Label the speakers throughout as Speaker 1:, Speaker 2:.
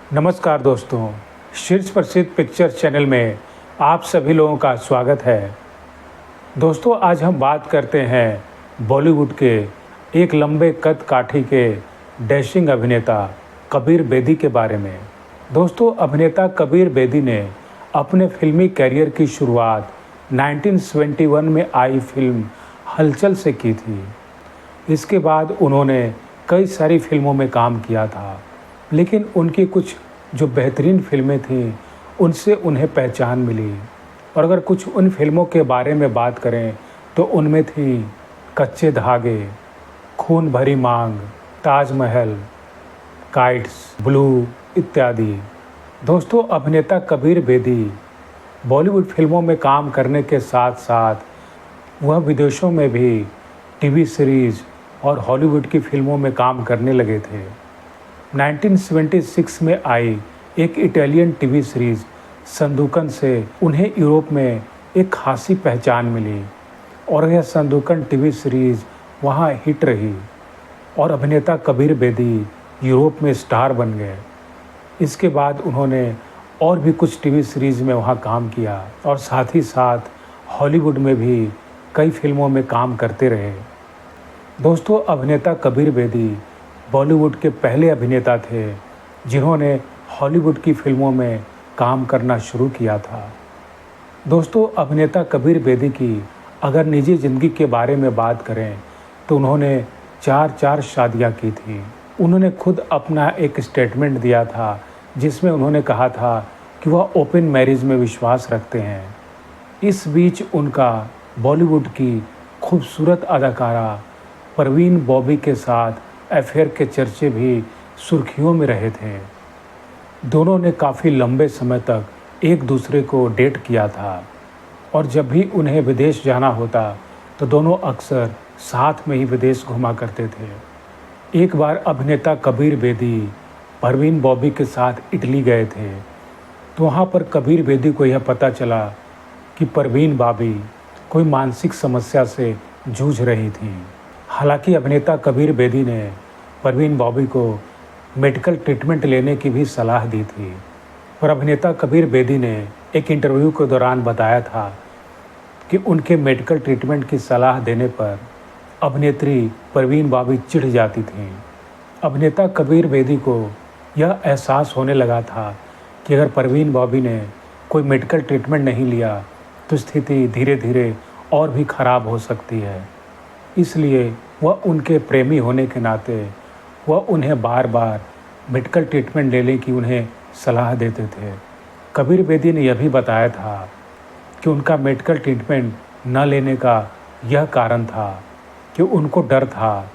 Speaker 1: नमस्कार दोस्तों, शीर्ष प्रसिद्ध पिक्चर चैनल में आप सभी लोगों का स्वागत है। दोस्तों, आज हम बात करते हैं बॉलीवुड के एक लंबे कद काठी के डैशिंग अभिनेता कबीर बेदी के बारे में। दोस्तों, अभिनेता कबीर बेदी ने अपने फिल्मी कैरियर की शुरुआत 1971 में आई फिल्म हलचल से की थी। इसके बाद उन्होंने कई सारी फिल्मों में काम किया था, लेकिन उनकी कुछ जो बेहतरीन फिल्में थीं उनसे उन्हें पहचान मिली। और अगर कुछ उन फिल्मों के बारे में बात करें तो उनमें थी कच्चे धागे, खून भरी मांग, ताजमहल, काइट्स, ब्लू इत्यादि। दोस्तों, अभिनेता कबीर बेदी बॉलीवुड फिल्मों में काम करने के साथ साथ वह विदेशों में भी टीवी सीरीज़ और हॉलीवुड की फिल्मों में काम करने लगे थे। 1976 में आई एक इटालियन टीवी सीरीज़ संदूकन से उन्हें यूरोप में एक खासी पहचान मिली और यह संदूकन टीवी सीरीज़ वहां हिट रही और अभिनेता कबीर बेदी यूरोप में स्टार बन गए। इसके बाद उन्होंने और भी कुछ टीवी सीरीज़ में वहां काम किया और साथ ही साथ हॉलीवुड में भी कई फिल्मों में काम करते रहे। दोस्तों, अभिनेता कबीर बेदी बॉलीवुड के पहले अभिनेता थे जिन्होंने हॉलीवुड की फिल्मों में काम करना शुरू किया था। दोस्तों, अभिनेता कबीर बेदी की अगर निजी ज़िंदगी के बारे में बात करें तो उन्होंने चार शादियां की थी। उन्होंने खुद अपना एक स्टेटमेंट दिया था जिसमें उन्होंने कहा था कि वह ओपन मैरिज में विश्वास रखते हैं। इस बीच उनका बॉलीवुड की खूबसूरत अदाकारा परवीन बॉबी के साथ अफेयर के चर्चे भी सुर्खियों में रहे थे। दोनों ने काफ़ी लंबे समय तक एक दूसरे को डेट किया था और जब भी उन्हें विदेश जाना होता तो दोनों अक्सर साथ में ही विदेश घुमा करते थे। एक बार अभिनेता कबीर बेदी परवीन बॉबी के साथ इटली गए थे तो वहाँ पर कबीर बेदी को यह पता चला कि परवीन बॉबी कोई मानसिक समस्या से जूझ रही थी। हालांकि अभिनेता कबीर बेदी ने परवीन बॉबी को मेडिकल ट्रीटमेंट लेने की भी सलाह दी थी, पर अभिनेता कबीर बेदी ने एक इंटरव्यू के दौरान बताया था कि उनके मेडिकल ट्रीटमेंट की सलाह देने पर अभिनेत्री परवीन बॉबी चिढ़ जाती थीं। अभिनेता कबीर बेदी को यह एहसास होने लगा था कि अगर परवीन बॉबी ने कोई मेडिकल ट्रीटमेंट नहीं लिया तो स्थिति धीरे धीरे और भी खराब हो सकती है। इसलिए वह उनके प्रेमी होने के नाते वह उन्हें बार बार मेडिकल ट्रीटमेंट लेने की उन्हें सलाह देते थे। कबीर बेदी ने यह भी बताया था कि उनका मेडिकल ट्रीटमेंट न लेने का यह कारण था कि उनको डर था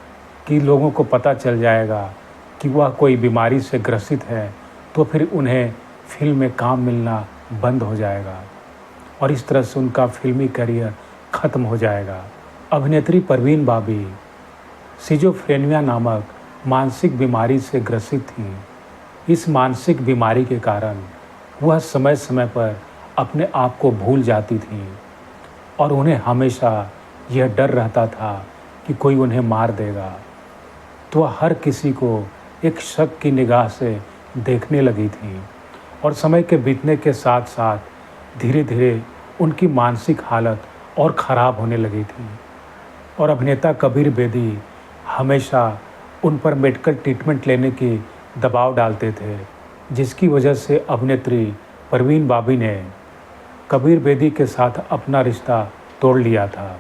Speaker 1: कि लोगों को पता चल जाएगा कि वह कोई बीमारी से ग्रसित है तो फिर उन्हें फिल्म में काम मिलना बंद हो जाएगा और इस तरह से उनका फिल्मी करियर ख़त्म हो जाएगा। अभिनेत्री परवीन बॉबी सिजोफ्रेनिया नामक मानसिक बीमारी से ग्रसित थीं। इस मानसिक बीमारी के कारण वह समय समय पर अपने आप को भूल जाती थीं और उन्हें हमेशा यह डर रहता था कि कोई उन्हें मार देगा। तो वह हर किसी को एक शक की निगाह से देखने लगी थीं और समय के बीतने के साथ साथ धीरे धीरे उनकी मानसिक हालत और ख़राब होने लगी थी और अभिनेता कबीर बेदी हमेशा उन पर मेडिकल ट्रीटमेंट लेने की दबाव डालते थे, जिसकी वजह से अभिनेत्री परवीन बॉबी ने कबीर बेदी के साथ अपना रिश्ता तोड़ लिया था।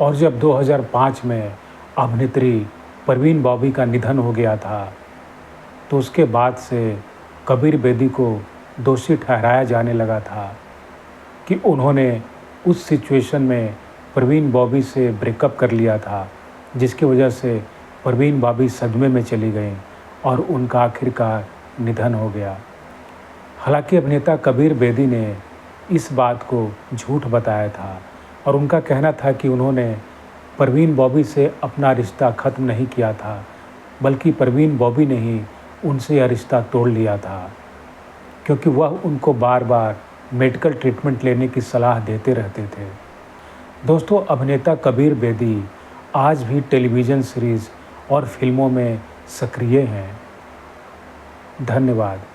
Speaker 1: और जब 2005 में अभिनेत्री परवीन बॉबी का निधन हो गया था तो उसके बाद से कबीर बेदी को दोषी ठहराया जाने लगा था कि उन्होंने उस सिचुएशन में परवीन बॉबी से ब्रेकअप कर लिया था, जिसकी वजह से परवीन बॉबी सदमे में चली गईं और उनका आखिरकार निधन हो गया। हालांकि अभिनेता कबीर बेदी ने इस बात को झूठ बताया था और उनका कहना था कि उन्होंने परवीन बॉबी से अपना रिश्ता ख़त्म नहीं किया था, बल्कि परवीन बॉबी ने ही उनसे यह रिश्ता तोड़ लिया था क्योंकि वह उनको बार बार मेडिकल ट्रीटमेंट लेने की सलाह देते रहते थे। दोस्तों, अभिनेता कबीर बेदी आज भी टेलीविज़न सीरीज़ और फिल्मों में सक्रिय हैं। धन्यवाद।